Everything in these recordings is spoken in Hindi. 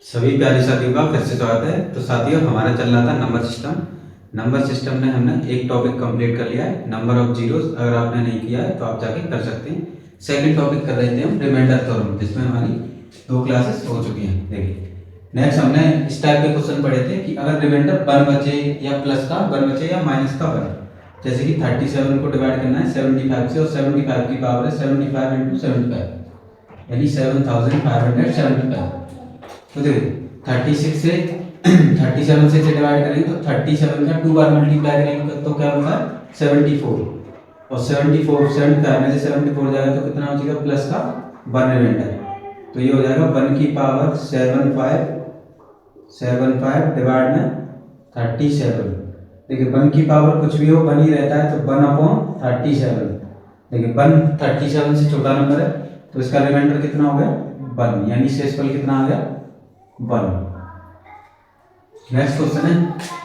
सभी प्यारे साथियों का फिर से स्वागत है। तो साथियों, हमारा चल रहा था नंबर सिस्टम में हमने एक टॉपिक कंप्लीट कर लिया है, नंबर ऑफ जीरोस। अगर आपने नहीं किया है तो आप जाके कर सकते हैं। सेकंड टॉपिक कर रहे थे हम रिमाइंडर थ्योरम, जिसमें हमारी 2 क्लासेस हो चुकी हैं। देखिए, नेक्स्ट हमने इस टाइप के क्वेश्चन पढ़े थे कि अगर रिमाइंडर 1 बचे या प्लस का 1 बचे या माइनस का 1, जैसे कि 37 को डिवाइड करना है 75 से, और 75 की पावर है 75 इंटू 75, यानी 7575। तो देखो 36 से 37 से डिवाइड करेंगे तो 37 का 2 बार मल्टीप्लाई करेंगे तो क्या होगा 74, और 74 75 में से 74 जाएगा तो कितना हो जाएगा प्लस का 1 रिमाइंडर। तो ये हो जाएगा 1 की पावर 75 डिवाइड में 37। देखिए 1 की पावर कुछ भी हो 1 ही रहता है, तो 1/37। देखिए 1 37 से छोटा नंबर है, तो इसका रिमाइंडर कितना हो गया 1, यानी शेषफल कितना आ गया 1। नेक्स्ट क्वेश्चन है,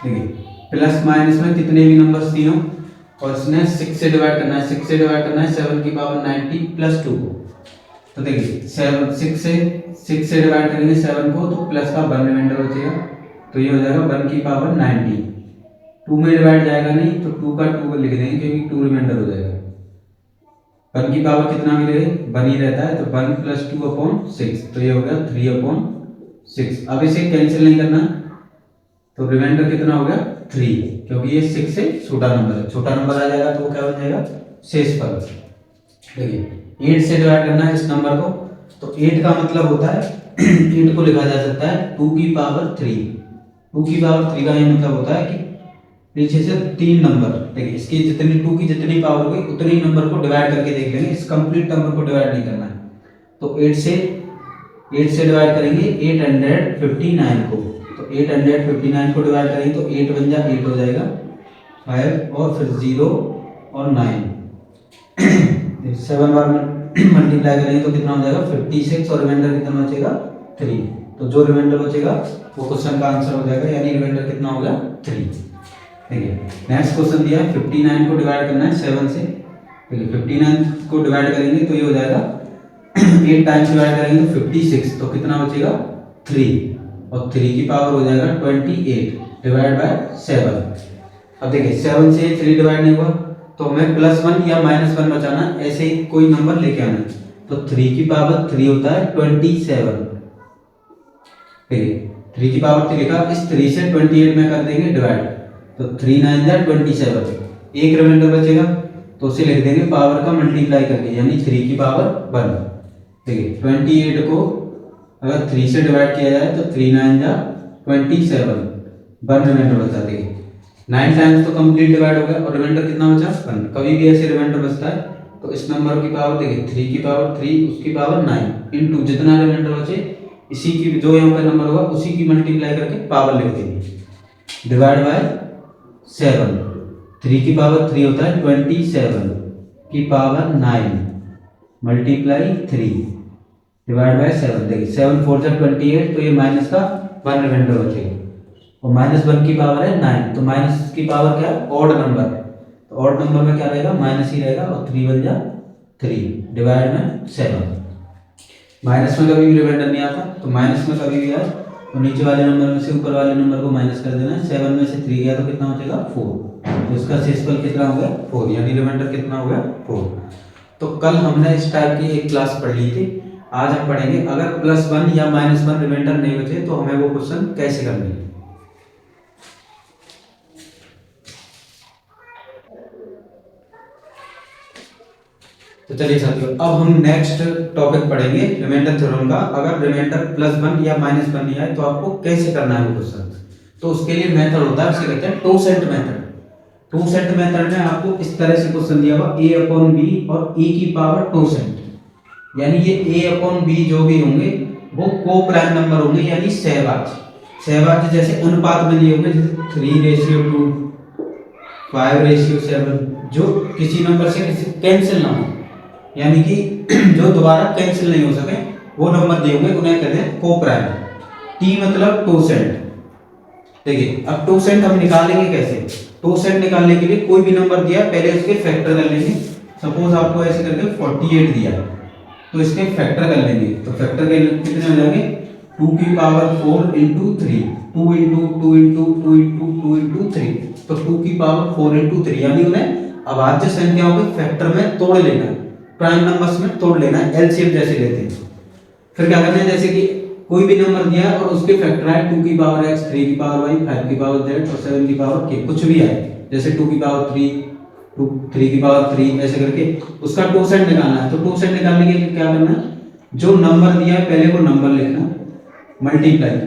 देखिए प्लस माइनस में कितने भी नंबर्स दिए हों और इसने 6 से डिवाइड करना है, 6 से डिवाइड करना है 7 की पावर 90 प्लस 2 को। तो देखिए 6 से डिवाइड करेंगे 7 को तो प्लस का 1 रिमाइंडर बचेगा, तो ये हो जाएगा 1 की पावर 90। 2 में डिवाइड जाएगा नहीं तो 2 का 2 लिख देंगे क्योंकि 2 रिमाइंडर हो जाएगा। 1 की पावर कितना भी रहे 1 ही रहता है, तो 1 प्लस 2/6, तो ये हो गया 3/6। अब इसे कैंसिल नहीं करना, तो रिमाइंडर कितना हो गया 3, क्योंकि ये 6 से छोटा नंबर है। छोटा नंबर आ जाएगा तो वो क्या बन जाएगा शेषफल। देखिए 8 से डिवाइड करना है इस नंबर को, तो 8 का मतलब होता है 8 को लिखा जा सकता है 2 की पावर 3। 2 की पावर 3 का ये मतलब होता है कि पीछे से 3 नंबर, देखिए इसकी जितनी 2 की जितनी पावर होगी उतने ही नंबर को डिवाइड करके देख लेंगे, इस कंप्लीट नंबर को डिवाइड नहीं करना है। तो 8 से डिवाइड करेंगे 859 को, तो 859 को डिवाइड करेंगे तो 8 बन जा 8 हो जाएगा 5, और फिर 0 और 9 7 बार मल्टीप्लाई करेंगे तो कितना हो जाएगा 56, और रिमाइंडर कितना बचेगा 3। तो जो रिमाइंडर बचेगा वो क्वेश्चन का आंसर हो जाएगा, यानी रिमाइंडर कितना हो गया 3। देखिए नेक्स्ट क्वेश्चन दिया 59 को डिवाइड करना है 7 से। देखिए 59 को डिवाइड करेंगे तो ये हो जाएगा 8 टाइम्स डिवाइड करेंगे तो 56, तो कितना बचेगा 3, और 3 की पावर हो जाएगा 28 डिवाइड बाय 7। अब देखिए 7 से 3 डिवाइड नहीं हुआ तो हमें +1 या -1 बचाना, ऐसे ही कोई नंबर लेके आना। तो 3 की पावर 3 होता है 27। देखिए 3 की पावर 3 लिखा, इस 3 से 28 में कर देंगे डिवाइड, तो 3 9 जा 27, एक रिमाइंडर बचेगा तो उसे लिख देंगे पावर का मल्टीप्लाई करके, यानी 3 की पावर 1। देखिए 28 को अगर 3 से डिवाइड किया जाए तो 3 9 जा 27, 1 रिमाइंडर बचा। देखिए 9 टाइम्स तो कंप्लीट डिवाइड हो गया, और रिमाइंडर कितना बचा 1। कभी भी ऐसे रिमाइंडर बचता है तो इस नंबर की पावर देखिए 3 की पावर 3 उसकी पावर 9 इंटू जितना रिमाइंडर बचे इसी की जो यहाँ पे नंबर होगा उसी की मल्टीप्लाई करके पावर लिख देंगे डिवाइड बाय 7। 3 की पावर 3 होता है 27 की पावर 9 मल्टीप्लाई 3 डिवाइड बाय 7। देखिए 7 4 जा 28, तो ये माइनस का 1 रिमाइंडर बचेगा, और -1 की पावर है 9, तो माइनस की पावर क्या है ऑड नंबर, तो ऑड नंबर में क्या रहेगा माइनस ही रहेगा, और 3 बन जा 3 डिवाइड में 7। माइनस में कभी भी रिमाइंडर नहीं आता, तो माइनस में कभी भी आए तो नीचे वाले नंबर में से ऊपर वाले नंबर को माइनस कर देना है। 7 में से 3 गया तो कितना हो जाएगा 4, तो इसका शेषफल कितना हो गया 4, यानी रिमाइंडर कितना हो गया 4। तो कल हमने इस टाइप की एक क्लास पढ़ ली थी, आज हम पढ़ेंगे अगर +1 या -1 रिमाइंडर नहीं बचे तो हमें वो क्वेश्चन कैसे करने हैं। तो चलिए साथियों, अब हम नेक्स्ट टॉपिक पढ़ेंगे रिमाइंडर थ्योरम का। अगर रिमाइंडर +1 या -1 नहीं आए तो आपको कैसे करना है वो क्वेश्चन। तो उसके लिए मेथड होता है, उसे कहते हैं 2 सेट मेथड। 2 सेट मेथड में आपको इस तरह से क्वेश्चन दिया हुआ a/b और e की पावर 2 सेट, यानी ये a/b जो भी होंगे वो को प्राइम नंबर होंगे, यानी सहवाच्य जैसे अनुपात में नहीं होंगे, जैसे 3:2 5:7, जो किसी नंबर से कैंसिल ना हो, यानी कि जो दोबारा कैंसिल नहीं हो सके वो नंबर दिए होंगे उन्हें कहते हैं को प्राइम। टी मतलब 2 सेट। देखिए अब 2 सेट हम निकालेंगे कैसे। 2 सेट निकालने के लिए कोई भी नंबर दिया पहले उसके फैक्टर कर लेंगे। सपोज आपको ऐसे करके 48 दिया तो इसके फैक्टर कर लेंगे, तो फैक्टर के कितने हो जाएंगे 2 की power 4 into 3, 2 into 2 into 2 into 2 into 3, तो 2 की पावर 4 इंटू 3, यानी उन्हें अभाज्य संख्याओं के फैक्टर में तोड़ लेना है, प्राइम नंबर्स में तोड़ लेना है, एलसीएम जैसे लेते हैं। फिर क्या करना है, जैसे कि कोई भी नंबर दिया है और उसके फैक्टर है 2 की पावर x, 3 की पावर y, 5 की पावर z और 7 की पावर k, कुछ भी है, जैसे 2 की पावर 3, 3 की पावर 3, ऐसे करके उसका टोसेंट निकालना है। तो टोसेंट निकालने के लिए क्या करना है, जो नंबर दिया है पहले वो नंबर लिखना, मल्टीप्लाई,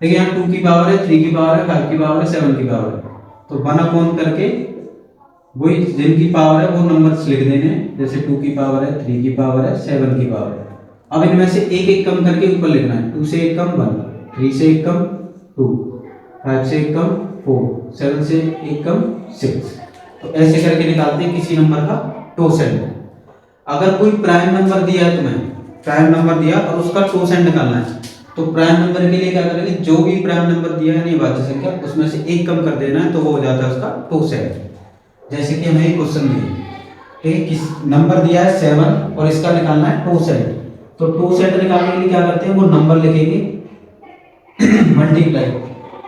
देखिए यहाँ 2 की पावर है, 3 की पावर है, 5 की पावर है, 7 की पावर है, तो 1 करके वही जिनकी पावर है वो नंबर्स लिख देने, जैसे 2 की पावर है, 3 की पावर है, 7 की पावर है। अब इनमें से एक एक कम करके ऊपर लिखना है, 2 से एक कम 1, 3 से एक कम 2, 5 से एक कम 4, 7 से एक कम 6, तो ऐसे करके निकालते हैं किसी नंबर का टोसेंट। अगर कोई प्राइम नंबर दिया है तुम्हें, प्राइम नंबर दिया और उसका टोसेंट निकालना है, तो प्राइम नंबर के लिए क्या करेंगे, जो भी प्राइम नंबर दिया है अभाज्य संख्या उसमें से एक कम कर देना है, तो वो हो जाता है उसका टोसेंट। जैसे कि हमें एक क्वेश्चन दिया, ठीक है, किस नंबर दिया है 7 और इसका निकालना है टोसेंट, तो टोसेंट निकालने के लिए क्या करते हैं, वो नंबर लिखेंगे मल्टीप्लाई।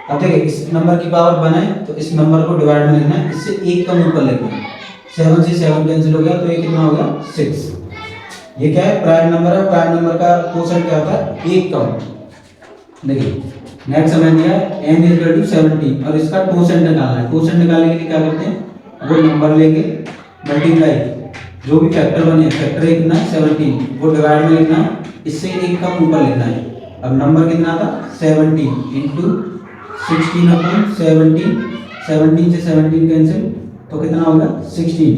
अब देखिए इस नंबर की पावर 1 है तो इस नंबर को डिवाइड में लिखना है, इससे एक कम ऊपर लिखना है, 7 से 7 कैंसिल हो गया तो ये कितना हो गया 6। ये क्या है, प्राइम नंबर है, प्राइम नंबर का टोसेंट क्या होता है, एक कम। देखिए नेक्स्ट हमें दिया n = 17 और इसका टोसेंट निकालना है। टोसेंट निकालने के लिए क्या करते हैं, वो नंबर लेंगे मल्टीप्लाई, जो भी फैक्टर बने, फैक्टर कितना है 17, वो डिवाइड में लिखना है, इससे एक कम ऊपर लिखना है। अब नंबर कितना था 17 इंटू 16 अपॉन 17, 17 से 17 कैंसिल, तो कितना होगा 16,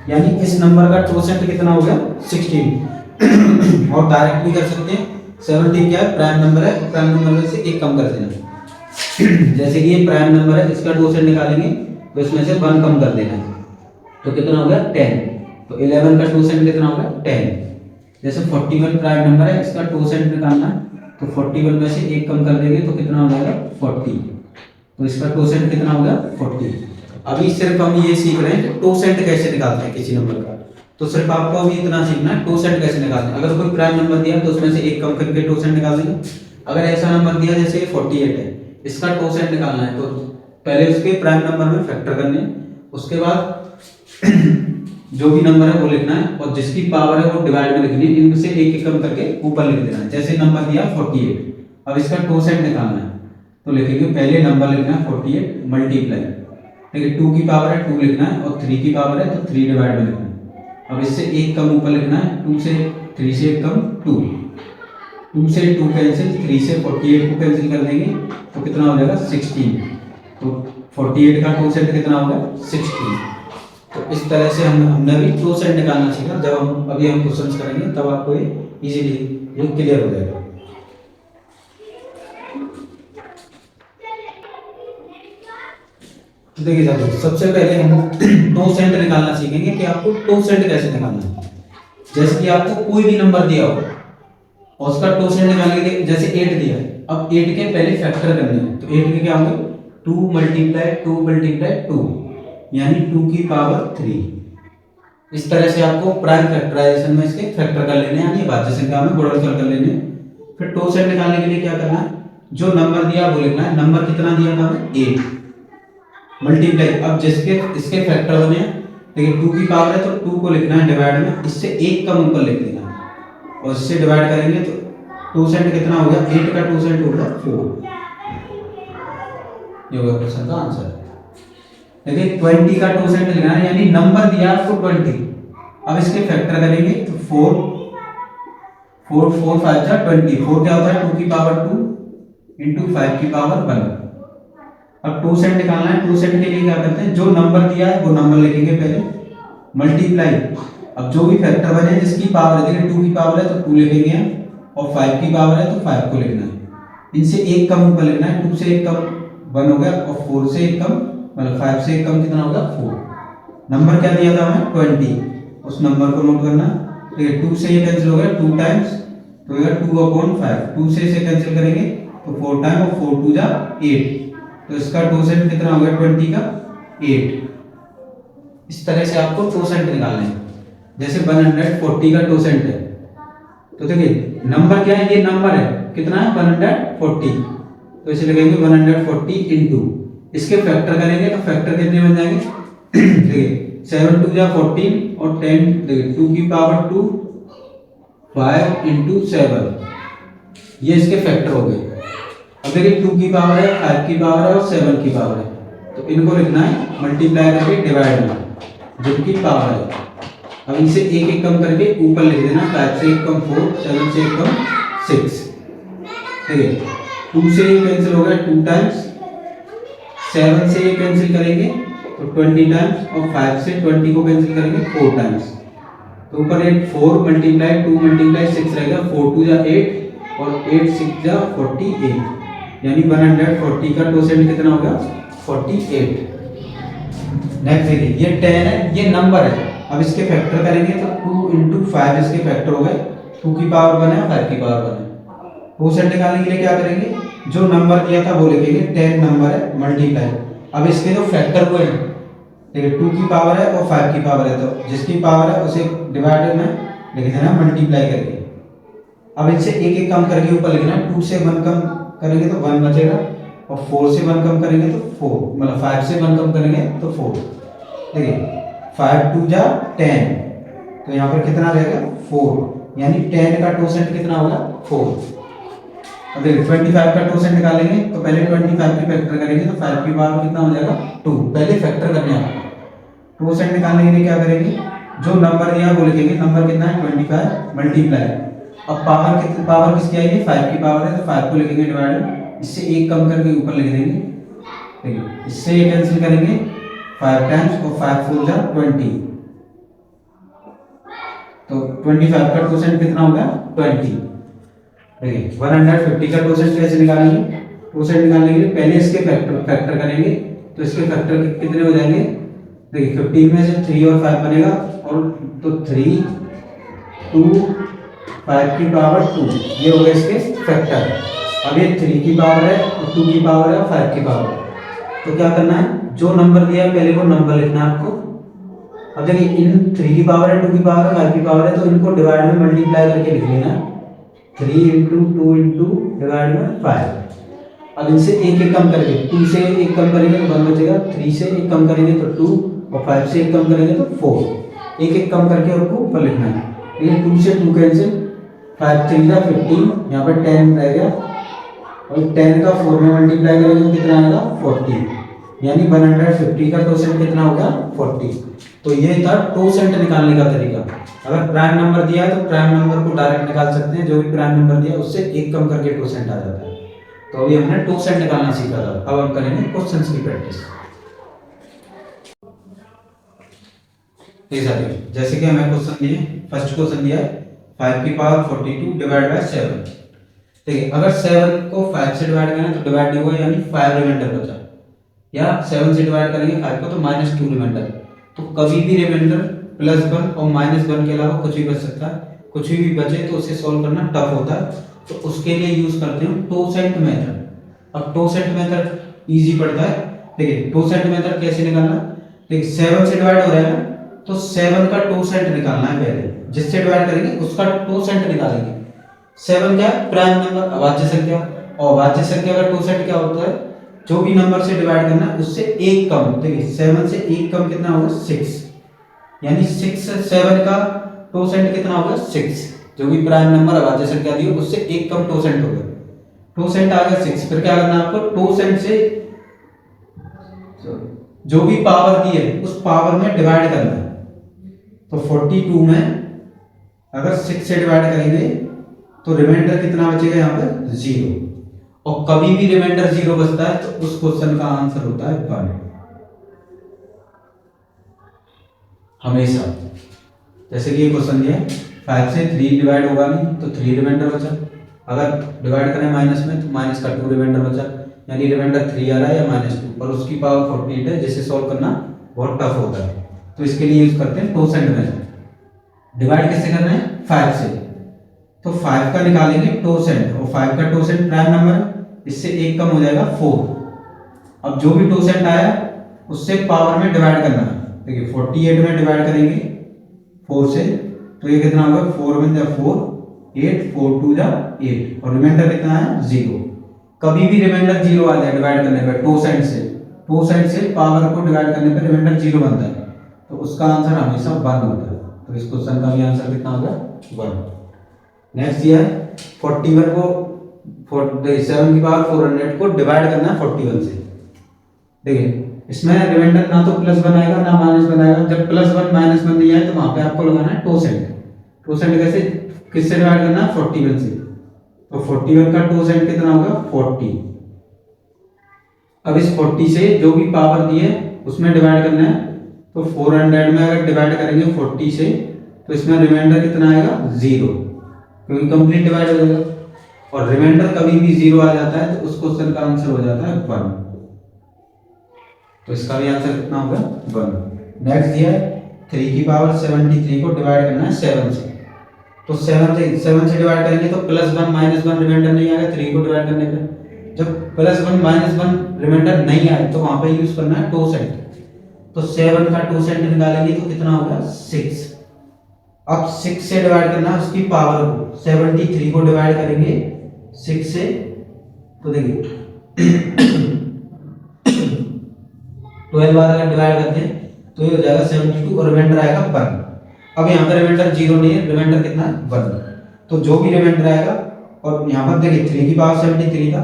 यानी इस नंबर का टोसेंट कितना हो गया 16। और डायरेक्ट भी कर सकते हैं, 17 क्या है, प्राइम नंबर है, प्राइम नंबर में से एक कम कर देना। जैसे कि ये प्राइम नंबर है, इसका टोसेंट निकालेंगे तो इसमें से 1 कम कर देना है, तो कितना हो गया 10, तो 11 का टोसेंट कितना होगा 10। जैसे 41 प्राइम नंबर है, इसका टोसेंट निकालना है, तो 41 में से एक कम कर देंगे तो कितना हो जाएगा 40, तो इसका टोसेंट कितना हो गया 40। अभी सिर्फ हम ये सीख रहे हैं टोसेंट कैसे निकालते हैं किसी नंबर का, तो सिर्फ आपको अभी इतना सीखना है टोसेंट कैसे निकालते हैं। अगर कोई प्राइम नंबर दिया तो उसमें से एक कम करके टोसेंट निकाल देंगे। अगर ऐसा नंबर दिया जैसे 48 है, इसका टोसेंट निकालना है, तो पहले उसके प्राइम नंबर में फैक्टर करने, उसके बाद जो भी नंबर है वो लिखना है और जिसकी पावर है वो डिवाइड में लिखनी है, इनमें से एक एक कम करके ऊपर लिख देना है। जैसे नंबर दिया 48, अब इसका टोसेंट निकालना है, तो लिखेंगे पहले नंबर लिखना है 48 मल्टीप्लाई, ठीक है, 2 की पावर है 2 लिखना है और 3 की पावर है तो 3 डिवाइड में लिखना है। अब इससे एक कम ऊपर लिखना है, 2 से 3 से एक कम 2, 2 से 2 कैंसिल, 3 से 48 को कैंसिल कर देंगे तो कितना हो जाएगा 16, तो 48 का टोसेंट कितना होगा 16। तो इस तरह से हमने भी टोसेंट निकालना सीखा। जब हम अभी हम क्वेश्चंस करेंगे तब आपको ये इजीली ये क्लियर हो जाएगा। तो देखिए साथियों, सबसे पहले हम टोसेंट निकालना सीखेंगे कि आपको टोसेंट कैसे निकालना है। जैसे कि आपको कोई भी नंबर दिया हो और उसका टोसेंट निकालने के लिए, जैसे 8 दिया है, अब 8 के पहले फैक्टर करने हैं, तो 8 के क्या होंगे 2 × 2 × 2, यानी 2 की पावर 3। इस तरह से आपको प्राइम फैक्टराइजेशन में इसके फैक्टर कर लेने हैं, यानी भाज्य संख्या में गुणनफल कर लेने हैं। फिर टोसेंट निकालने के लिए क्या करना है, जो नंबर दिया वो लिखना है। नंबर कितना दिया था हमें 8 मल्टीप्लाई, अब जिसके इसके फैक्टर बने हैं, देखिए 2 की पावर है तो 2 को लिखना है डिवाइड में, इससे एक कम ऊपर लिख देना है और इससे डिवाइड करेंगे तो टोसेंट कितना हो गया, 8 का टोसेंट हो गया 4। ये होगा क्वेश्चन का आंसर। देखिए 20 का टोसेंट लिखना है, यानी नंबर दिया आपको 20, अब इसके फैक्टर करेंगे तो 4 4 5 जा 20, 4 क्या होता है 2 की पावर 2 इंटू 5 की पावर 1। अब टोसेंट निकालना है, टोसेंट के लिए क्या करते हैं, जो नंबर दिया है वो नंबर लिखेंगे पहले मल्टीप्लाई, अब जो भी फैक्टर बने जिसकी पावर है, देखिए 2 की पावर है तो 2 लिखेंगे और 5 की पावर है तो 5 को लिखना है। इनसे एक कम ऊपर लिखना है, 2 से एक कम 1 हो गया और 4 से एक कम मतलब 5 से एक कम कितना होगा 4। नंबर क्या दिया था हमें 20, उस नंबर को नोट करना, ठीक है। 2 से ये कैंसिल हो गया 2 टाइम्स, तो ये 2/5, 2 से इसे कैंसिल करेंगे तो 4 टाइम और 4 2 जा 8, तो इसका टोसेंट कितना हो गया 20 का 8। इस तरह से आपको टोसेंट निकालना है। जैसे 140 का टोसेंट है तो देखिए नंबर क्या है, ये नंबर है कितना है 140, तो इसे लिखेंगे 140 इंटू, इसके फैक्टर करेंगे तो फैक्टर कितने बन जाएंगे देखिए 7 2 जा 14 और 10 देखिए 2 की पावर 2 5 इंटू 7, ये इसके फैक्टर हो गए। अब देखिए 2 की पावर है 5 की पावर है और 7 की पावर है, तो इनको लिखना है मल्टीप्लाई करके डिवाइड में जिनकी पावर है। अब इनसे एक एक कम करके ऊपर लिख देना, 5 से एक कम 4, 7 से एक कम 6, ठीक है 2 से ये कैंसिल हो गया 2 टाइम्स, 7 से ये कैंसिल करेंगे तो 20 टाइम्स और 5 से 20 को कैंसिल करेंगे 4 टाइम्स, तो ऊपर एक 4 मल्टीप्लाई 2 मल्टीप्लाई 6 रहेगा, 4 2 जा 8 और 8 6 जा 48, यानी 140 का परसेंट कितना होगा 48। नेक्स्ट देखिए ये 10 है, ये नंबर है, अब इसके फैक्टर करेंगे तो 2 इंटू 5 इसके फैक्टर हो गए, 2 की पावर 1 है 5 की पावर 1 है। परसेंट निकालने के लिए क्या करेंगे, जो नंबर दिया था वो लिखेंगे 10 नंबर है मल्टीप्लाई, अब इसके जो फैक्टर हुए हैं देखिए 2 की पावर है और 5 की पावर है, तो जिसकी पावर है उसे डिवाइड में लिख देना मल्टीप्लाई करके। अब इनसे एक एक कम करके ऊपर लिखना है, 2 से 1 कम करेंगे तो 1 बचेगा और 4 से 1 कम करेंगे तो 4, मतलब 5 से 1 कम करेंगे तो 4, देखिए 5 2 जा 10, तो यहाँ पर कितना रहेगा 4, यानी 10 का परसेंट कितना होगा 4। अब देखिए 25 का परसेंट निकालेंगे तो पहले 25 की फैक्टर करेंगे तो 5 की पावर कितना हो जाएगा 2, पहले फैक्टर करने आपको। परसेंट निकालने के लिए क्या करेंगे, जो नंबर दिया वो लिखेंगे, नंबर कितना है 25 मल्टीप्लाई, अब पावर किसकी आएगी 5 की पावर है तो 5 को लिखेंगे डिवाइड, इससे एक कम करके ऊपर लिख देंगे, ठीक है इससे ये कैंसिल करेंगे 5 टाइम्स और 5 4 जा 20, तो 25 का परसेंट कितना होगा 20। देखिए 150 का परसेंट कैसे निकालेंगे, परसेंट निकालने के लिए पहले इसके फैक्टर करेंगे, तो इसके फैक्टर कितने हो जाएंगे देखिए 15 में से 3 और 5 बनेगा, और तो 3 2 5 की पावर 2, ये हो गए इसके फैक्टर। अब ये 3 की पावर है और 2 की पावर है और 5 की पावर, तो क्या करना है, जो नंबर दिया है पहले वो नंबर लिखना है आपको। अब देखिए इन 3 की पावर है 2 की पावर है 5 की पावर है, तो इनको डिवाइड में मल्टीप्लाई करके लिख लेना, 3 इंटू 2 इंटू डिवाइड में 5। अब इनसे एक एक कम करके 2 से एक कम करेंगे तो 1 बचेगा, 3 से एक कम करेंगे तो 2 और 5 से एक कम करेंगे तो 4, एक एक कम करके आपको ऊपर लिखना है। ये 2 से 2 कैंसिल, 5 3 जा 15, यहाँ पर 10 रह गया और 10 का 4 में मल्टीप्लाई करेंगे तो कितना आएगा 40, यानी 150 का परसेंट कितना होगा 40। तो ये था परसेंट निकालने का तरीका। अगर प्राइम नंबर दिया है तो प्राइम नंबर को डायरेक्ट निकाल सकते हैं, जो भी प्राइम नंबर दिया उससे एक कम करके परसेंट आ जाता है। तो अभी हमने परसेंट निकालना सीखा था, अब हम करेंगे क्वेश्चंस की प्रैक्टिस। जैसे कि हमें क्वेश्चन दिए, फर्स्ट क्वेश्चन दिया है 5 की पावर 42 डिवाइड बाय 7। ठीक है, अगर 7 को 5 से डिवाइड करें तो डिवाइड नहीं हुआ, यानी 5 रिमाइंडर बचा, या 7 से डिवाइड करेंगे 5 को तो -2 रिमाइंडर। तो कभी भी रिमाइंडर +1 और -1 के अलावा कुछ भी बच सकता है, कुछ भी बचे तो उसे सॉल्व करना टफ होता है, तो उसके लिए यूज करते हैं टोसेंट मेथड। अब टोसेंट मेथड इजी पड़ता है। देखिए टोसेंट मेथड कैसे निकालना, देखिए 7 से डिवाइड हो रहा है तो 7 का टोसेंट निकालना है, पहले जिससे डिवाइड करेंगे उसका टोसेंट निकालेंगे। 7 क्या है, प्राइम नंबर, अभाज्य संख्या, और अभाज्य संख्या का टोसेंट क्या होता है, जो भी नंबर से डिवाइड करना है उससे एक कम। देखिए 7 से एक कम कितना होगा 6, यानी 6 से 7 का टोसेंट कितना होगा 6, जो भी प्राइम नंबर अभाज्य संख्या दी हो उससे एक कम टोसेंट होगा। टोसेंट आ गया 6, फिर क्या करना है आपको, टोसेंट से जो भी पावर दी है उस पावर में डिवाइड करना है। तो 42 में अगर 6 से डिवाइड करेंगे तो रिमाइंडर कितना बचेगा यहाँ पर 0, और कभी भी रिमाइंडर 0 बचता है तो उस क्वेश्चन का आंसर होता है 1 हमेशा। जैसे कि ये क्वेश्चन दिया है 5 से 3 डिवाइड होगा नहीं तो 3 रिमाइंडर बचा, अगर डिवाइड करें माइनस में तो माइनस का 2 रिमाइंडर बचा, यानी रिमाइंडर 3 आ रहा है या -2, पर उसकी पावर 48 है, जिसे सॉल्व करना बहुत टफ होता है। तो इसके लिए यूज करते हैं टोसेंट मेथड। डिवाइड कैसे करना है 5 से, तो 5 का निकालेंगे टोसेंट, और 5 का टोसेंट प्राइम नंबर है, इससे एक कम हो जाएगा 4। अब जो भी टोसेंट आया उससे पावर में डिवाइड करना है। देखिए 48 में डिवाइड करेंगे 4 से तो ये कितना होगा, 4 में 4 8 4 2 जा 8 और रिमाइंडर कितना है 0। कभी भी रिमाइंडर 0 आ जाए डिवाइड करने पर टू साइड से पावर को डिवाइड करने पर रिमाइंडर 0 बनता है, तो उसका आंसर हमेशा 1 होता है। तो इस क्वेश्चन का भी आंसर कितना होगा 1। नेक्स्ट ये है 41 को 7 की पावर 400 को डिवाइड करना है 41 से। देखिए इसमें रिमाइंडर ना तो +1 आएगा ना -1 आएगा। जब +1 -1 नहीं आए तो वहां पे आपको लगाना है टोसेंट कैसे किससे डिवाइड करना है 41 से। तो 41 का टोसेंट कितना होगा 40। अब इस 40 से जो भी पावर दी है उसमें डिवाइड करना है। तो 400 में अगर डिवाइड करेंगे 40 से तो इसमें रिमाइंडर कितना आएगा 0, क्योंकि कंप्लीट डिवाइड हो जाएगा। और रिमाइंडर कभी भी 0 आ जाता है तो उस क्वेश्चन का आंसर हो जाता है 1। तो इसका भी आंसर कितना होगा 1। नेक्स्ट दिया है 3 की पावर 73 को डिवाइड करना है 7 से। तो 7 से डिवाइड करेंगे तो +1 -1 रिमाइंडर नहीं आएगा 3 को डिवाइड करने पे। जब +1 -1 रिमाइंडर नहीं आए तो वहां पे यूज करना है टोसेंट। तो 7 का टोसेंट निकालेंगे तो कितना होगा 6। अब 6 से डिवाइड करना है उसकी पावर को। 73 को डिवाइड करेंगे 6 से तो देखिए 12 बार अगर डिवाइड करते हैं तो ये हो जाएगा 72 और रिमाइंडर आएगा 1। अब यहाँ पर रिमाइंडर 0 नहीं है, रिमाइंडर कितना है 1। तो जो भी रिमाइंडर आएगा, और यहाँ पर देखिए 3 की पावर 73 था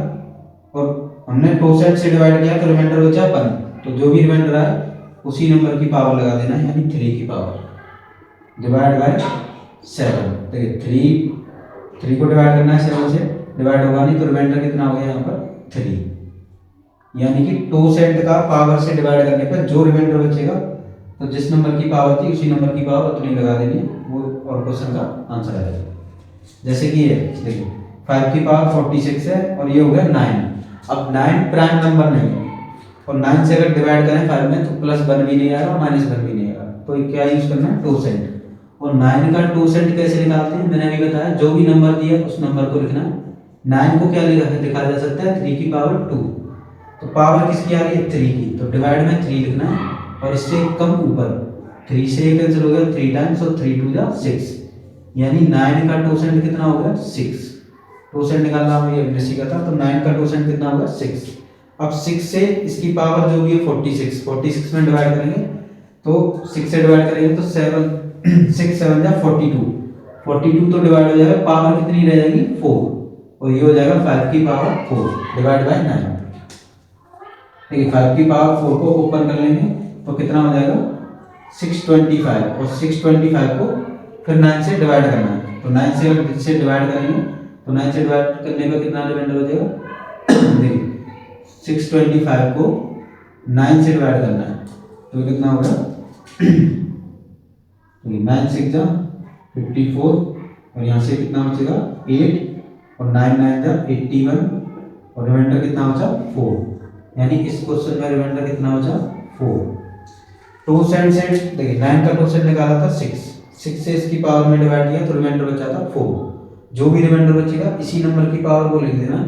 और हमने टोसेंट से डिवाइड किया तो रिमाइंडर बचा 1। तो जो भी रिमाइंडर आए उसी नंबर की पावर लगा देना है, यानी 3 की पावर डिवाइड बाय 7। देखिए 3 को डिवाइड करना है 7 से, डिवाइड होगा नहीं तो रिमाइंडर कितना हो गया यहाँ पर 3। यानी कि टोसेंट का पावर से डिवाइड करने पर जो रिमाइंडर बचेगा तो जिस नंबर की पावर थी उसी नंबर की पावर उतनी लगा देनी वो, और क्वेश्चन का आंसर आ जाएगा। जैसे कि ये देखिए 5 की पावर 46 है और ये हो गया 9। अब 9 प्राइम नंबर नहीं है और 9 से अगर डिवाइड करें 5 में तो +1 भी नहीं आएगा -1 भी नहीं आएगा। तो क्या यूज करना है टोसेंट। और 9 का टोसेंट कैसे निकालते हैं मैंने अभी बताया, जो भी नंबर दिया उस नंबर को लिखना है। 9 को क्या लिखा जा सकता है 3 की पावर 2। तो पावर किसकी आ रही है 3 की, तो डिवाइड में 3 लिखना है और इससे कम ऊपर 3 से कैंसिल हो गया 3 टाइम्स और 3 2 जा 6, यानी 9 का टोसेंट कितना होगा 6। टोसेंट निकालना हमें ये सीखा था, तो 9 का टोसेंट कितना होगा 6। अब 6 से इसकी पावर जो भी है 46 में डिवाइड करेंगे तो 6 से डिवाइड करेंगे तो 6 7 जा 42 तो डिवाइड हो जाएगा, पावर कितनी रह जाएगी 4 और ये हो जाएगा 5 की पावर 4 डिवाइड बाय 9। देखिए 5 की पावर 4 को ओपन कर लेंगे तो कितना हो जाएगा 625 और 625 को फिर 9 से डिवाइड करना है। तो 9 से डिवाइड करेंगे तो 9 से डिवाइड करने पर कितना रिमाइंडर हो जाएगा देखिए 625 को 9 से डिवाइड करना है तो कितना होगा 9 6 जा 54 और यहाँ से कितना बचेगा 8 और 9 9 जा 81 और रिमाइंडर कितना बचा 4। यानी इस क्वेश्चन में रिमाइंडर कितना बचा 4। टोसेंट से देखिए 9 का टोसेंट निकाला था 6 से इसकी पावर में डिवाइड किया तो रिमाइंडर बचा था 4। जो भी रिमाइंडर बचेगा इसी नंबर की पावर को लिख देना,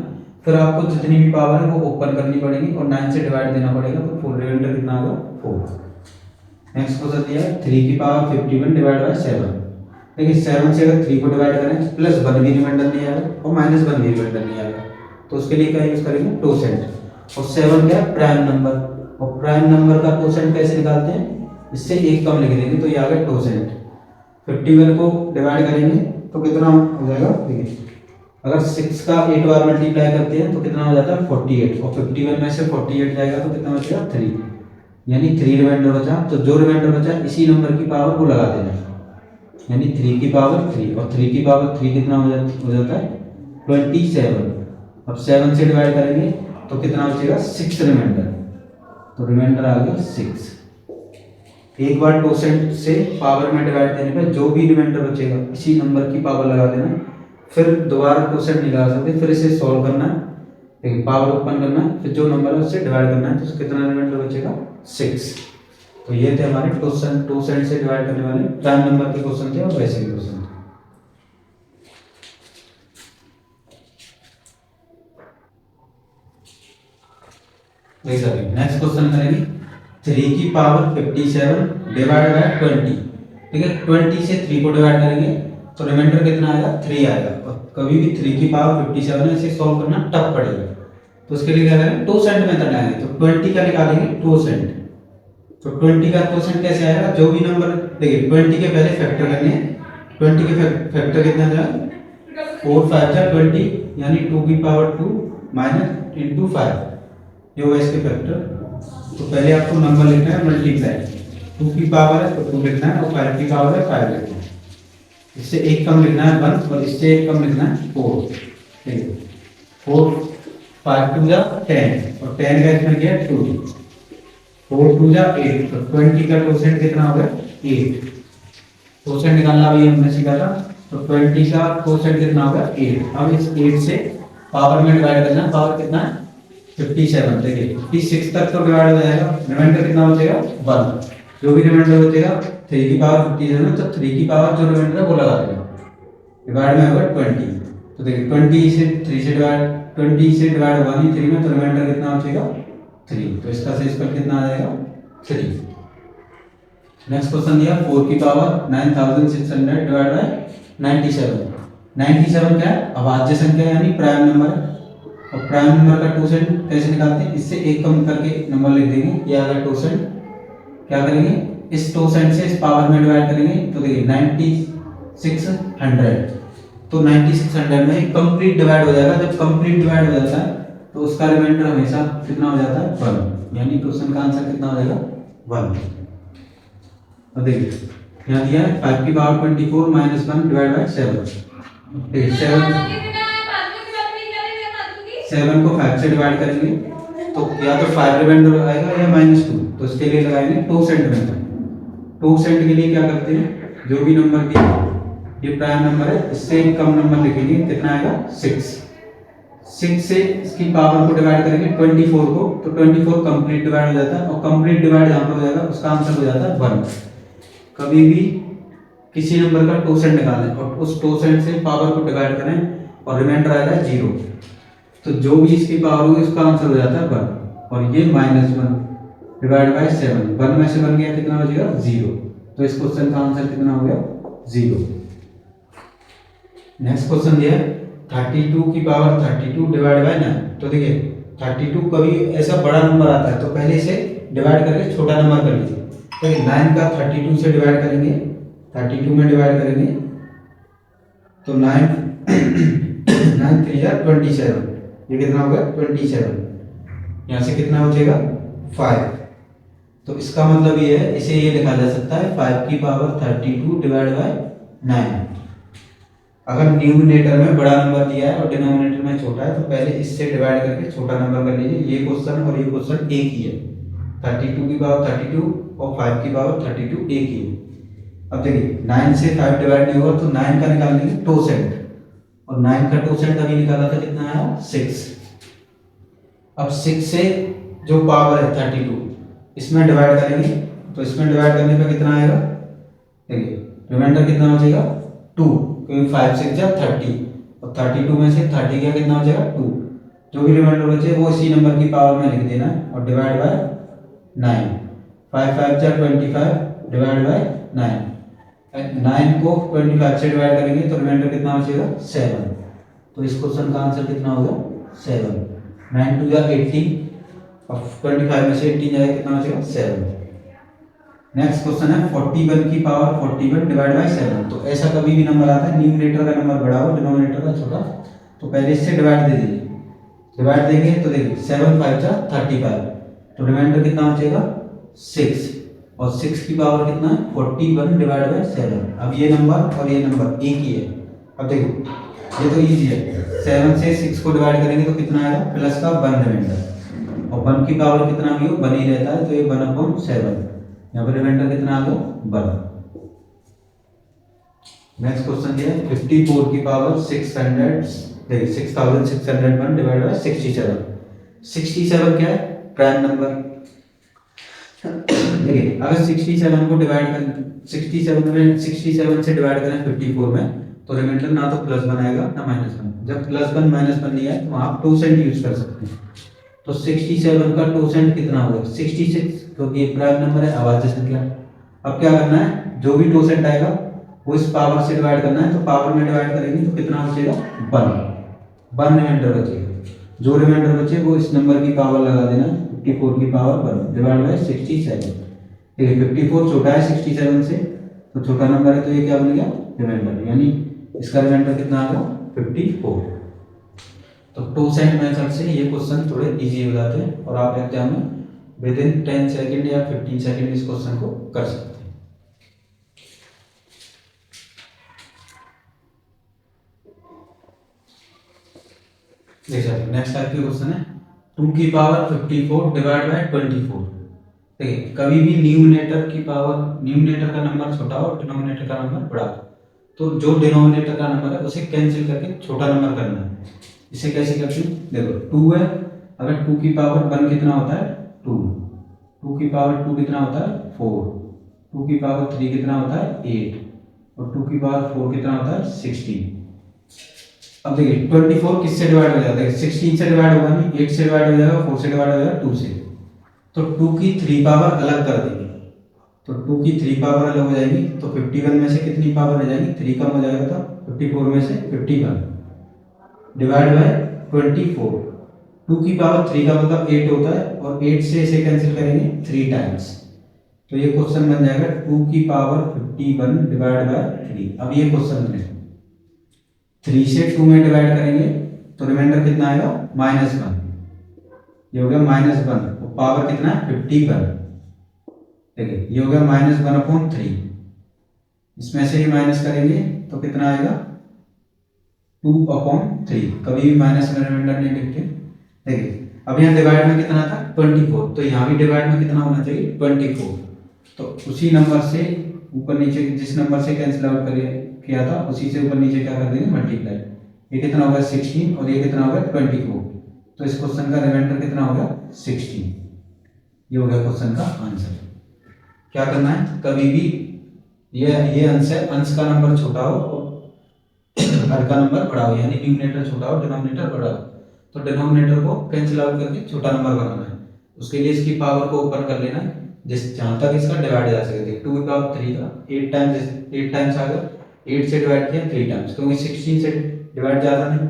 फिर आपको जितनी भी पावर है वो ओपन करनी पड़ेगी और 9 से डिवाइड देना पड़ेगा तो फुल रिमाइंडर कितना होगा 4। नेक्स्ट क्वेश्चन दिया है 3 की पावर 51 डिवाइड बाय 7। देखिए 7 से अगर 3 को डिवाइड करें +1 भी रिमाइंडर नहीं आएगा और -1 भी रिमाइंडर नहीं आएगा, तो उसके लिए क्या यूज करेंगे टोसेंट। और 7 क्या प्राइम नंबर, और प्राइम नंबर का टोसेंट कैसे निकालते हैं, इससे एक कम लिख देंगे तो ये आ गया टोसेंट। 51 को डिवाइड करेंगे तो कितना हो जाएगा देखिए, अगर 6 का 8 बार मल्टीप्लाई करते हैं तो कितना हो जाता है 48 और 51 में से 48 जाएगा तो कितना बचेगा 3, यानी 3 रिमाइंडर बचा। तो जो रिमाइंडर बचा इसी नंबर की पावर को लगा देना, यानी 3 की पावर 3 और 3 की पावर 3 कितना हो जाता है 27। अब 7 से डिवाइड करेंगे तो कितना बचेगा 6 रिमाइंडर, तो रिमाइंडर आ गया 6। एक बार टोसेंट से पावर में डिवाइड देने पर जो भी रिमाइंडर बचेगा इसी नंबर की पावर लगा देना, फिर दोबारा टोसेंट निकाल सकते, फिर इसे सॉल्व करना है, एक पावर ओपन करना है, फिर जो नंबर है उससे डिवाइड करना है तो कितना रिमाइंडर बचेगा 6। तो ये थे हमारे टोसेंट से डिवाइड करने वाले प्राइम नंबर के क्वेश्चन थे और वैसे भी क्वेश्चन थे। नेक्स्ट क्वेश्चन करेंगे 3 की पावर 57 डिवाइड बाय 20। ठीक है 20 से 3 को डिवाइड करेंगे तो रिमाइंडर कितना आएगा 3 आएगा। और कभी भी 3 की पावर 57 है, इसे सॉल्व करना टफ पड़ेगा। तो उसके लिए क्या करें, 2% मेथड आएंगे। तो 20 का निकालेंगे 2%। तो 20 का 2% कैसे आएगा, जो भी नंबर देखिए 20 के पहले फैक्टर करने हैं। 20 के फैक्टर कितना आ जाएगा 4 5 जा 20 यानी 2 की पावर 2 माइनस इंटू 5, ये होगा इसके फैक्टर। तो पहले आपको नंबर लिखना है मल्टीप्लाई, 2 की पावर है तो 2 लिखना है और 5 की पावर है 5 लिखना है। इससे एक कम लिखना है 1 और इससे एक कम लिखना है 4। ठीक है, 4 5 2 जा 10 और 10 का इसमें क्या है 2, 4 2 जा 8। तो 20 का परसेंट कितना होगा 8। परसेंट निकालना भी हमने सीखा था। तो 20 का परसेंट कितना होगा 8। अब इस 8 से पावर में डिवाइड करना है। पावर कितना है 57। देखिए 56 तक तो डिवाइड हो जाएगा, रिमाइंडर कितना बचेगा 1। जो भी रिमाइंडर बचेगा 3 की पावर 57 तो 3 की पावर जो रिमाइंडर है वो लगा देगा, डिवाइड में होगा 20। तो देखिए 20 से 3 से डिवाइड 20 से डिवाइड होगा नहीं 3 में, तो रिमाइंडर कितना बचेगा 3। तो इसका से इसका कितना आ जाएगा 3। नेक्स्ट क्वेश्चन दिया 4 की पावर 9600 डिवाइड बाय 97। 97 क्या है, अभाज्य संख्या यानी प्राइम नंबर है। और प्राइम नंबर का 2% कैसे निकालते हैं, इससे एक कम करके नंबर लिख देंगे। ये अगर 2% क्या करेंगे, इस 2% से इस पावर में डिवाइड करेंगे। तो देखिए 9600, तो 9600 में कंप्लीट डिवाइड हो जाएगा। जब कंप्लीट डिवाइड हो जाता है तो उसका रिमाइंडर हमेशा कितना हो जाता है 1, यानी क्वेश्चन का आंसर कितना हो जाएगा 1। अब देखिए यहाँ दिया है 5 की पावर 24 माइनस 1 डिवाइड बाय 7। देखिए 7 को 5 से डिवाइड करेंगे तो या तो 5 रिमाइंडर आएगा या -2। तो इसके लिए लगाएंगे 2% मेथड। 2% के लिए क्या करते हैं, जो भी नंबर दिया ये प्राइम नंबर है, इससे कम नंबर लिखेंगे, कितना आएगा 6। 6 से इसकी पावर को डिवाइड करेंगे 24 को, तो 24 कंप्लीट डिवाइड हो जाता है। और कंप्लीट डिवाइड जहाँ पर हो जाएगा उसका आंसर हो जाता है 1। कभी भी किसी नंबर का 2% निकालें और उस 2% से पावर को डिवाइड करें और रिमाइंडर आएगा 0, तो जो भी इसकी पावर होगी उसका आंसर हो जाता है 1। और ये -1 डिवाइड बाय 7, 1 में से बन गया कितना बचेगा 0। तो इस क्वेश्चन का आंसर कितना हो गया 0। नेक्स्ट क्वेश्चन दिया है 32 की पावर 32 डिवाइड बाय 9। तो देखिए 32 कभी ऐसा बड़ा नंबर आता है तो पहले इसे डिवाइड करके छोटा नंबर कर लीजिए। तो 9 का 32 से डिवाइड करेंगे, 32 में डिवाइड करेंगे तो 9 3 जा 27, ये कितना होगा 27। यहाँ से कितना बचेगा 5। तो इसका मतलब ये है, इसे ये लिखा जा सकता है 5 की पावर 32 डिवाइड बाय 9। अगर न्यूमरेटर में बड़ा नंबर दिया है और डिनोमिनेटर में छोटा है तो पहले इससे डिवाइड करके छोटा नंबर कर लीजिए। ये क्वेश्चन और ये क्वेश्चन एक ही है, 32 की पावर 32 और 5 की पावर 32 एक ही है। अब देखिए 9 से 5 डिवाइड नहीं होगा तो 9 का निकाल लेंगे 2%, और 9 का 2% अभी निकाला था कितना आया 6। अब 6 से जो पावर है 32 इसमें डिवाइड करेंगे, तो इसमें डिवाइड करने पे कितना आएगा, देखिए रिमाइंडर कितना बचेगा 2, क्योंकि 5 6 जा 30 और 32 में से 30 का कितना बचेगा 2। जो भी रिमाइंडर बचे वो इसी नंबर की पावर में लिख देना है और डिवाइड बाय 9। 5 5 जा 25 डिवाइड बाय 9। 9 को 25 से डिवाइड करेंगे तो रिमाइंडर कितना बचेगा 7। तो इस क्वेश्चन का आंसर कितना होगा 7। 9 2 जा 18 और 25 में से 18 जाएगा कितना बचेगा 7। नेक्स्ट क्वेश्चन है 41 की पावर 41 डिवाइड बाय 7। तो ऐसा कभी भी नंबर आता है न्यूमरेटर का नंबर बड़ा हो डिनोमिनेटर का छोटा, तो पहले इससे डिवाइड दे दीजिए। डिवाइड देंगे तो देखिए 7 5 जा 35, तो रिमाइंडर कितना बचेगा 6। और 6 की पावर कितना है 41 डिवाइड बाय 7। अब ये नंबर और ये नंबर एक ही है। अब देखो ये तो इजी है, 7 से 6 को डिवाइड करेंगे तो कितना आएगा प्लस का 1 रिमाइंडर, और 1 की पावर कितना भी हो 1 ही रहता है, तो ये 1/7। यहाँ पर रिमाइंडर कितना आ गया 1। नेक्स्ट क्वेश्चन दिया 54 की पावर 600 देखिए 6601 डिवाइड बाय 67। 67 क्या है प्राइम नंबर। देखिए अगर 67 को डिवाइड कर 67 से डिवाइड करें 54 में तो रिमाइंडर ना तो +1 आएगा ना -1। जब +1 -1 नहीं है तो आप 2% यूज कर सकते हैं। तो 67 का 2% कितना होगा 66, क्योंकि ये प्राइम नंबर है अभाज्य संख्या। अब क्या करना है, जो भी 2% आएगा वो इस पावर से डिवाइड करना है, तो पावर में डिवाइड करेंगे तो कितना बचेगा 1 रिमाइंडर बचेगा। जो रिमाइंडर बचे वो इस नंबर की पावर लगा देना, 54 की पावर 1 डिवाइड बाय 67। ठीक है, 54 छोटा है 67 से, तो छोटा नंबर है, तो ये क्या बन गया रिमाइंडर, यानी इसका रिमाइंडर कितना आएगा 54। तो टू सेंट मेथड से ये क्वेश्चन थोड़े इजी हो जाते हैं और आप एग्जाम में विद इन 10 सेकंड या 15 सेकंड इस क्वेश्चन को कर सकते हैं। देखिए नेक्स्ट टाइप के क्वेश्चन है 2 की पावर 54 डिवाइड बाय 24। देखिए कभी भी न्यूमरेटर की पावर, न्यूमरेटर का नंबर छोटा हो, डिनोमिनेटर का नंबर बड़ा, तो जो डिनोमिनेटर का नंबर है उसे कैंसिल करके छोटा नंबर करना है। इसे कैसे करते हैं, देखो 2 है, अगर 2 की पावर 1 कितना होता है 2, 2 की पावर 2 कितना होता है 4, 2 की पावर 3 कितना होता है 8 और 2 की पावर 4 कितना होता है 16। अब देखिए 24 किससे डिवाइड हो जाता है, 16 से डिवाइड होगा नहीं, 8 से डिवाइड हो जाएगा, 4 से डिवाइड हो जाएगा, 2 से, तो 2 की 3 पावर अलग कर देंगे, तो 2 की 3 पावर अलग हो जाएगी, तो 51 में से कितनी पावर रह जाएगी 3 कम हो जाएगा, तो 54 में से 51 डिवाइड बाय 24। 2 की पावर 3 का मतलब 8 होता है और 8 से इसे कैंसिल करेंगे 3 टाइम्स, तो ये क्वेश्चन बन जाएगा 2 की पावर 51 डिवाइड बाय 3। अब ये क्वेश्चन में 3 से 2 में डिवाइड करेंगे तो रिमाइंडर कितना आएगा -1, ये हो गया -1 और पावर कितना है 51। देखिए ये हो गया -1/3, इसमें से ही माइनस करेंगे तो कितना आएगा 2/3। कभी भी माइनस में रिमाइंडर नहीं लिखते। देखिए अब यहाँ डिवाइड में कितना था 24, तो यहाँ भी डिवाइड में कितना होना चाहिए 24, तो उसी नंबर से ऊपर नीचे जिस नंबर से कैंसिल आउट किया था उसी से ऊपर नीचे क्या कर देंगे मल्टीप्लाई। ये कितना होगा 16 और ये कितना होगा 24, तो इस क्वेश्चन का रिमाइंडर कितना होगा 16। ये हो गया क्वेश्चन का आंसर। क्या करना है, कभी भी ये अंश है, अंश का नंबर छोटा हो और हर का नंबर बड़ा हो, यानी न्यूमरेटर छोटा हो डिनोमिनेटर बड़ा हो, तो डिनोमिनेटर को कैंसिल आउट करके छोटा नंबर बनाना है। उसके लिए इसकी पावर को ओपन कर लेना है जिस जहां तक इसका डिवाइड जा सके। 2 की पावर 3 का 8 टाइम्स आ गया, 8 से डिवाइड किया 3 टाइम्स, क्योंकि 16 से डिवाइड ज्यादा नहीं,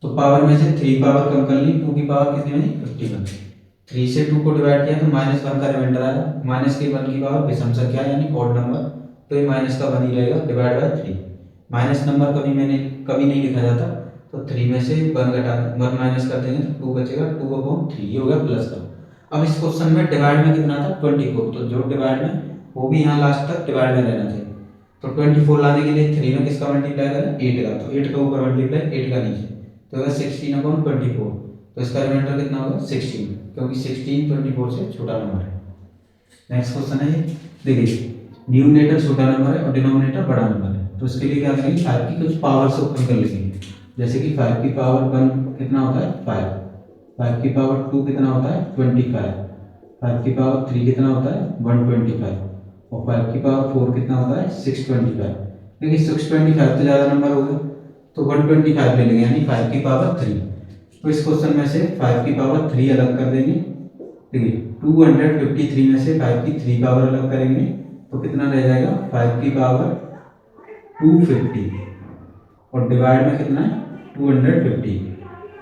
तो पावर में से 3 पावर कम कर ली, 2 की पावर कितनी बनी 51। 3 से 2 को डिवाइड किया तो -1 का रिमाइंडर आया, माइनस के 1 की पावर विषम संख्या यानी ऑड नंबर, तो ये माइनस का 1 ही रहेगा डिवाइड बाय 3। माइनस नंबर कभी नहीं लिखा जाता, तो 3 में से 1 माइनस कर देंगे तो 2 बचेगा, 2/3, ये हो गया प्लस का। अब इस क्वेश्चन में डिवाइड में कितना था 24, तो जो डिवाइड में वो भी यहाँ लास्ट तक डिवाइड में रहना चाहिए, तो 24 लाने के लिए 3 में किसका मल्टीप्लाई करें 8 का, तो 8 का ऊपर मल्टीप्लाई 8 का नीचे, तो होगा 16/24, तो इसका रिमाइंडर कितना होगा 16, क्योंकि 16 24 से छोटा नंबर है। नेक्स्ट क्वेश्चन है ये, देखिए न्यूमरेटर छोटा नंबर है और डिनोमिनेटर बड़ा नंबर है, तो इसके लिए क्या करेंगे 5 की कुछ पावर से ओपन कर लेंगे, जैसे कि 5 की पावर 1 कितना होता है 5, 5 की पावर 2 कितना होता है 25, 5 की पावर 3 कितना होता है 125 और 5 की पावर 4 कितना होता है 625। देखिए 625 तो ज़्यादा नंबर होगा, तो 125 ले लेंगे, यानी 5 की पावर 3। तो इस क्वेश्चन में से 5 की पावर 3 अलग कर देंगे। देखिए 253 में से 5 की 3 पावर अलग करेंगे तो कितना रह जाएगा 5 की पावर 250 और डिवाइड में कितना है 250।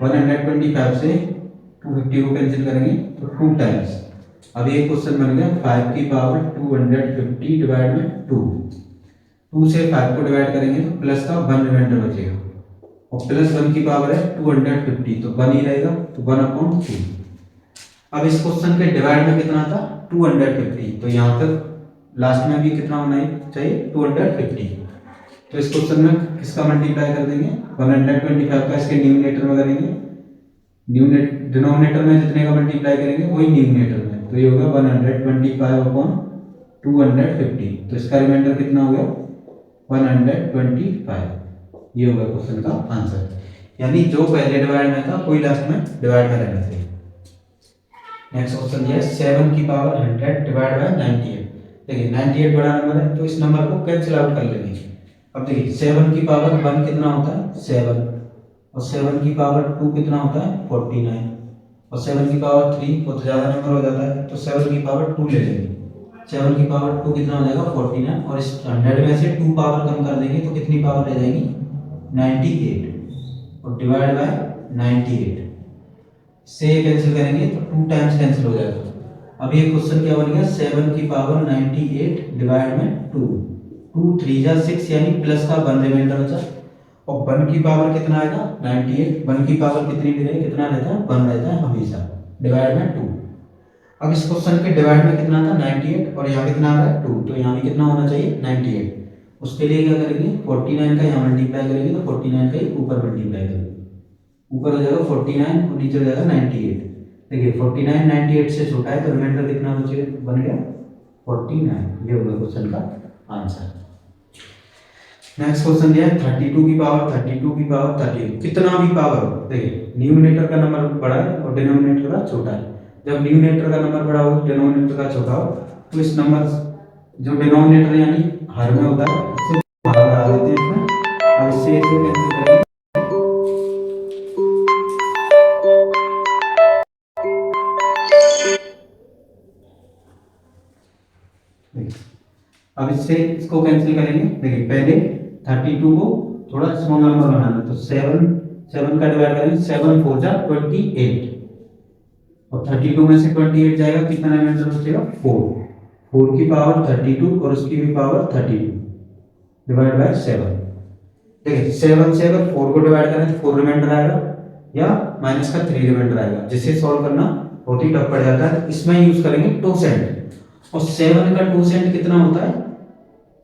125 से 250 को कैंसिल करेंगे तो 2 टाइम्स। अब ये क्वेश्चन बन गया 5 की पावर 250 डिवाइड में 2 से 5 को डिवाइड करेंगे तो प्लस का 1 रिमाइंडर बचेगा और प्लस 1 की पावर है 250, तो 1 ही रहेगा, तो 1/2। अब इस क्वेश्चन के डिवाइड में कितना था 250, तो यहाँ तक लास्ट में भी कितना होना चाहिए 250, तो इस क्वेश्चन में किसका मल्टीप्लाई कर देंगे 125 का इसके न्यूमरेटर में करेंगे, डिनोमिनेटर में जितने का मल्टीप्लाई करेंगे वही न्यूमरेटर में, तो ये होगा 125/250, तो इसका रिमाइंडर कितना हो गया 125। ये होगा क्वेश्चन का आंसर, यानी जो पहले डिवाइड में था कोई लास्ट में डिवाइड में रहना चाहिए। नेक्स्ट क्वेश्चन ये 7 की पावर 100 डिवाइड बाय 98। देखिए 98 बड़ा नंबर है, तो इस नंबर को कैंसिल आउट कर लेंगे। अब देखिए 7 की पावर 1 कितना होता है 7 और 7 की पावर 2 कितना होता है 49 और 7 की पावर 3 बहुत ज़्यादा नंबर हो जाता है, तो 7 की पावर 2 ले लेंगे। 7 की पावर 2 कितना हो जाएगा 49, और इस 100 में से 2 पावर कम कर देंगे तो कितनी पावर रह जाएगी 98, और डिवाइड बाय 98 से कैंसिल करेंगे तो 2 टाइम्स कैंसिल हो जाएगा। अब ये क्वेश्चन क्या बन गया 7 की पावर 98 डिवाइड में 2, 2 3 जा 6 यानी प्लस का 1 रिमाइंडर बचा, और 1 की पावर कितना आएगा 98, 1 की पावर कितनी भी रहे कितना रहता है 1 रहता है हमेशा, डिवाइड में 2। अब इस क्वेश्चन के डिवाइड में कितना था 98 और यहाँ कितना आ रहा है 2, तो यहाँ भी कितना होना चाहिए 98। उसके लिए क्या करेंगे 49 का यहाँ मल्टीप्लाई करेंगे तो 49 का ही ऊपर मल्टीप्लाई करेंगे, ऊपर हो जाएगा 49 और नीचे हो जाएगा 98। देखिए 49 98 से छोटा है तो रिमाइंडर कितना बन गया 49। ये होगा क्वेश्चन का आंसर। नेक्स्ट क्वेश्चन दिया है 32 की पावर 32 की पावर 32, कितना भी पावर हो, देखिए न्यूमरेटर का नंबर बड़ा है और डिनोमिनेटर का छोटा है। जब न्यूमरेटर का नंबर बड़ा हो डिनोमिनेटर का छोटा हो तो इस नंबर जो डिनोमिनेटर यानी हर में होता है उससे भाग लगा देते हैं इसमें, अब इससे इसको कैंसिल करेंगे। अब इससे इसको कैंसिल करेंगे। देखिए पहले 32 को थोड़ा स्मॉल नंबर बनाना, तो 7 का डिवाइड करेंगे 7 4 जा 28, और 32 में से 28 जाएगा कितना रिमाइंडर बचेगा 4, 4 की पावर 32 और उसकी भी पावर 32 डिवाइड बाय 7। देखिए 7 से अगर 4 को डिवाइड करें तो 4 रिमाइंडर आएगा या माइनस का 3 रिमाइंडर आएगा, जिसे सॉल्व करना बहुत ही टफ पड़ जाता है। इसमें यूज करेंगे 2%, और 7 का 2% कितना होता है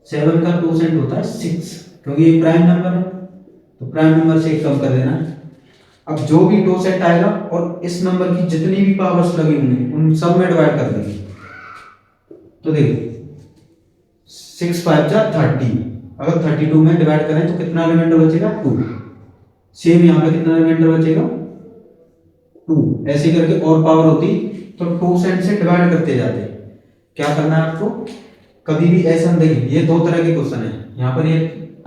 7 का 2% होता है 6, क्योंकि ये प्राइम नंबर है तो प्राइम नंबर से 1 कम कर देना है। अब जो भी 2% आएगा और इस नंबर की जितनी भी पावर्स लगी होंगी उन सब में डिवाइड कर देंगे, तो देखिए 6 5 जा 30, अगर 32 में डिवाइड करें तो कितना रिमाइंडर बचेगा 2, सेम यहाँ पे कितना रिमाइंडर बचेगा 2। ऐसे करके और पावर होती तो 2% से डिवाइड करते जाते। क्या करना है आपको, कभी भी ऐसा देखिए ये दो तरह के क्वेश्चन है, यहाँ पर ये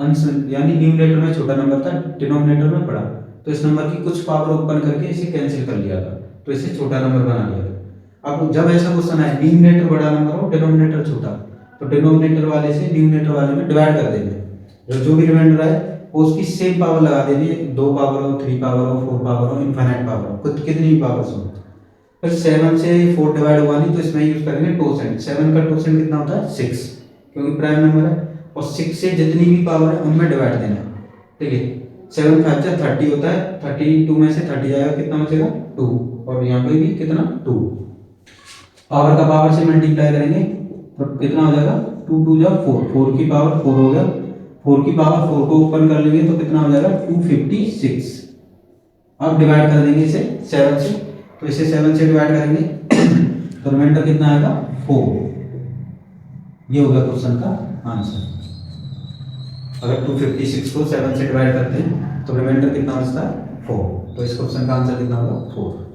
अंश यानी न्यूमरेटर में छोटा नंबर था डिनोमिनेटर में बड़ा, तो इस नंबर की कुछ पावर ओपन करके इसे कैंसिल कर लिया था तो इसे छोटा नंबर बना लिया था। अब जब ऐसा क्वेश्चन है न्यूमरेटर बड़ा नंबर हो डिनोमिनेटर छोटा, तो डिनोमिनेटर वाले से न्यूमरेटर वाले में डिवाइड कर देंगे, जो भी रिमाइंडर है वो उसकी सेम पावर लगा देनी है, 2 पावर हो 3 पावर हो 4 पावर हो इनफाइनाइट पावर हो, खुद कितनी भी पावर्स हो। फिर 7 से 4 डिवाइड हुआ नहीं तो इसमें यूज करेंगे 2%, 7 का 2% कितना होता है 6, क्योंकि प्राइम नंबर है, और 6 से जितनी भी पावर है उनमें डिवाइड देना है। ठीक है 7 5 जा 30 होता है, 32 में से 30 जाएगा कितना बचेगा 2, और यहाँ पे भी कितना 2, पावर का पावर से मल्टीप्लाई करेंगे तो कितना हो जाएगा 2 2 जा 4, 4 की पावर 4 हो गया, 4 की पावर 4 को ओपन कर लेंगे तो कितना हो जाएगा 256। अब डिवाइड कर देंगे इसे 7 से, तो इसे 7 से डिवाइड करेंगे तो रिमाइंडर कितना आएगा 4। ये होगा क्वेश्चन का आंसर। अगर 256 को 7 से डिवाइड करते हैं तो रिमाइंडर कितना बचता है 4, तो इस क्वेश्चन का आंसर कितना होगा 4।